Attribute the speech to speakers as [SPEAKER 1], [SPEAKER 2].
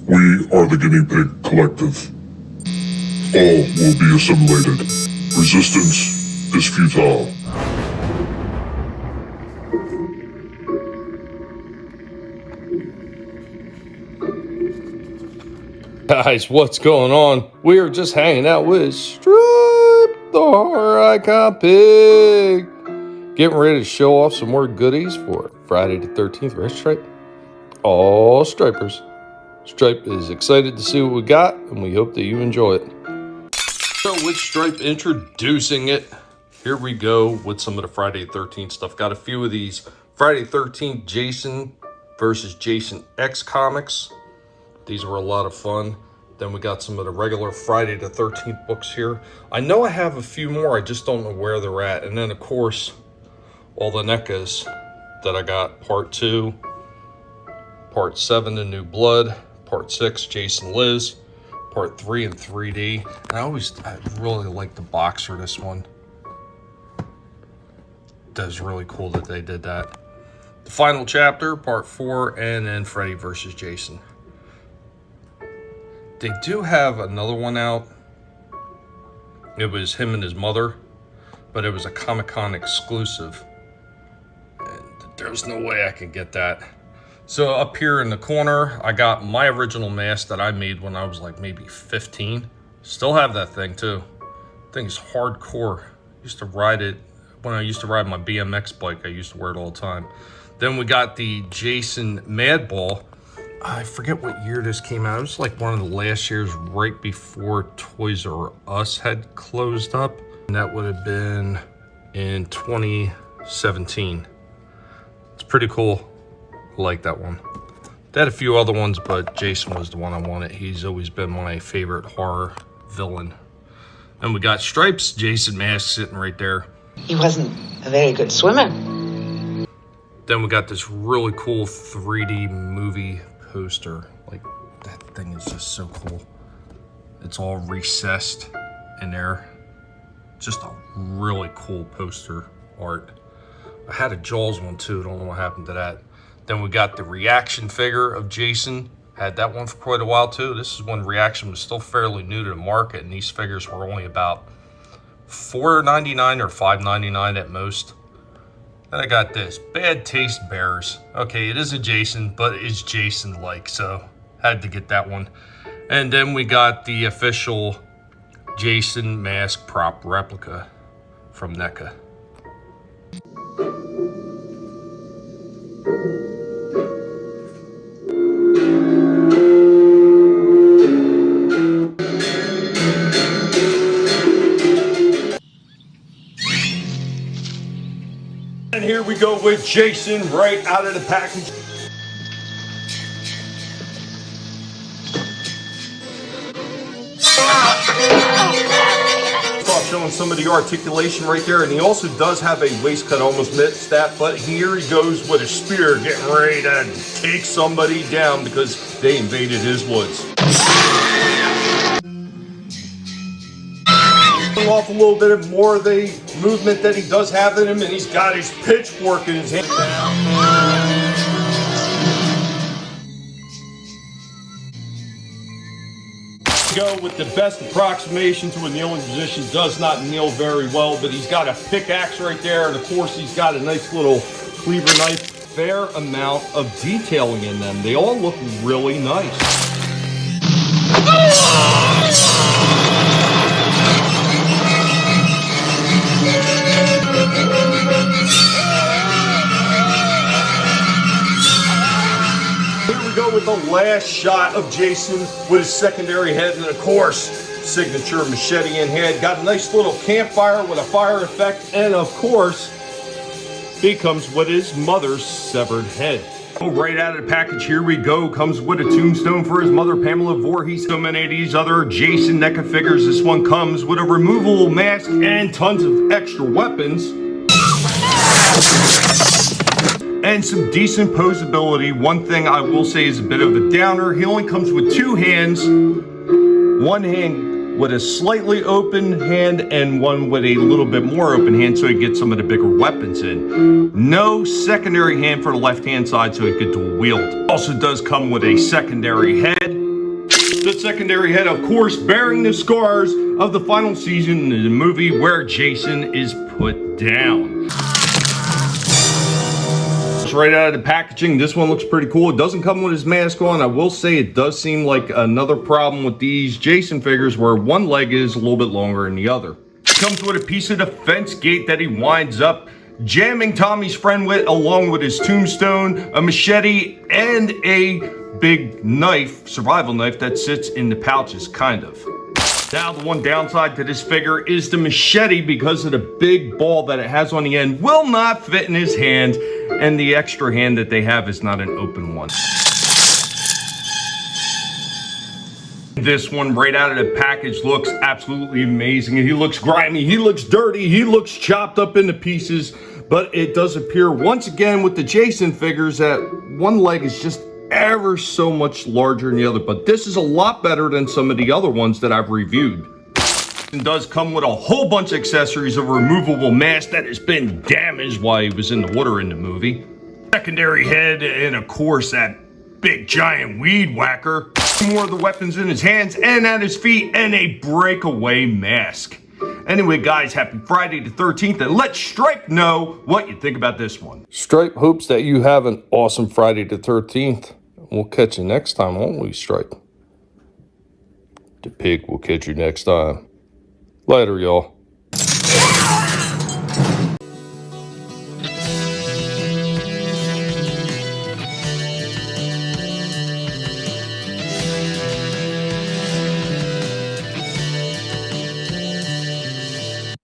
[SPEAKER 1] We are the Guinea Pig Collective. All will be assimilated. Resistance is futile.
[SPEAKER 2] Guys, what's going on? We are just hanging out with Stripe, the horror icon pig. Getting ready to show off some more goodies for Friday the 13th, right, Stripe? All Stripers. Stripe is excited to see what we got, and we hope that you enjoy it. So with Stripe introducing it, here we go with some of the Friday the 13th stuff. Got a few of these Friday the 13th Jason versus Jason X comics. These were a lot of fun. Then we got some of the regular Friday the 13th books here. I know I have a few more, I just don't know where they're at. And then of course, all the NECAs that I got. Part 2, Part 7, The New Blood, Part 6, Jason Liz, Part 3 in 3D. And I really like the boxer, this one. That's really cool that they did that. The final chapter, Part 4, and then Freddy versus Jason. They do have another one out. It was him and his mother, but it was a Comic-Con exclusive. And there's no way I can get that. So up here in the corner, I got my original mask that I made when I was like maybe 15. Still have that thing too. Thing's hardcore. Used to ride it when I used to ride my BMX bike. I used to wear it all the time. Then we got the Jason Madball. I forget what year this came out. It was like one of the last years right before Toys R Us had closed up. And that would have been in 2017. It's pretty cool. I like that one. They had a few other ones, but Jason was the one I wanted. He's always been my favorite horror villain. And we got Stripes Jason mask sitting right there.
[SPEAKER 3] He wasn't a very good swimmer.
[SPEAKER 2] Then we got this really cool 3D movie poster. Like, that thing is just so cool. It's all recessed in there. Just a really cool poster art. I had a Jaws one too. Don't know what happened to that. Then we got the reaction figure of Jason. Had that one for quite a while too. This is when reaction was still fairly new to the market, and these figures were only about $4.99 or $5.99 at most. Then I got this, Bad Taste Bears. Okay, it is a Jason, but it's Jason-like, so had to get that one. And then we got the official Jason mask prop replica from NECA. And here we go with Jason right out of the package. Start showing some of the articulation right there, and he also does have a waist cut, almost missed that, but here he goes with a spear getting ready to take somebody down because they invaded his woods. Off a little bit of more of the movement that he does have in him, and he's got his pitchfork in his hand. Go with the best approximation to a kneeling position. Does not kneel very well, but he's got a pickaxe right there, and of course he's got a nice little cleaver knife. Fair amount of detailing in them. They all look really nice. Go with the last shot of Jason with his secondary head, and of course, signature machete in hand. Got a nice little campfire with a fire effect, and of course, he comes with his mother's severed head. Right out of the package, here we go. Comes with a tombstone for his mother, Pamela Voorhees. So many of these other Jason NECA figures. This one comes with a removable mask and tons of extra weapons. And some decent posability. One thing I will say is a bit of a downer. He only comes with two hands. One hand
[SPEAKER 4] with a slightly open hand and one with a little bit more open hand so he gets some of the bigger weapons in. No secondary hand for the left-hand side so he could dual wield. Also does come with a secondary head. The secondary head, of course, bearing the scars of the final season in the movie where Jason is put down. Right out of the packaging, this one looks pretty cool. It doesn't come with his mask on. I will say it does seem like another problem with these Jason figures where one leg is a little bit longer than the other. It comes with a piece of the fence gate that he winds up jamming Tommy's friend with, along with his tombstone, a machete, and a big knife, survival knife, that sits in the pouches, kind of. Now, the one downside to this figure is the machete, because of the big ball that it has on the end, will not fit in his hand, and the extra hand that they have is not an open one. This one right out of the package looks absolutely amazing. He looks grimy, he looks dirty, he looks chopped up into pieces, but it does appear once again with the Jason figures that one leg is just ever so much larger than the other, but this is a lot better than some of the other ones that I've reviewed. It does come with a whole bunch of accessories, a removable mask that has been damaged while he was in the water in the movie, secondary head, and of course that big giant weed whacker, more of the weapons in his hands and at his feet, and a breakaway mask. Anyway, guys, happy Friday the 13th, and let Stripe know what you think about this one.
[SPEAKER 2] Stripe hopes that you have an awesome Friday the 13th. We'll catch you next time, won't we, Stripe? The pig will catch you next time. Later, y'all.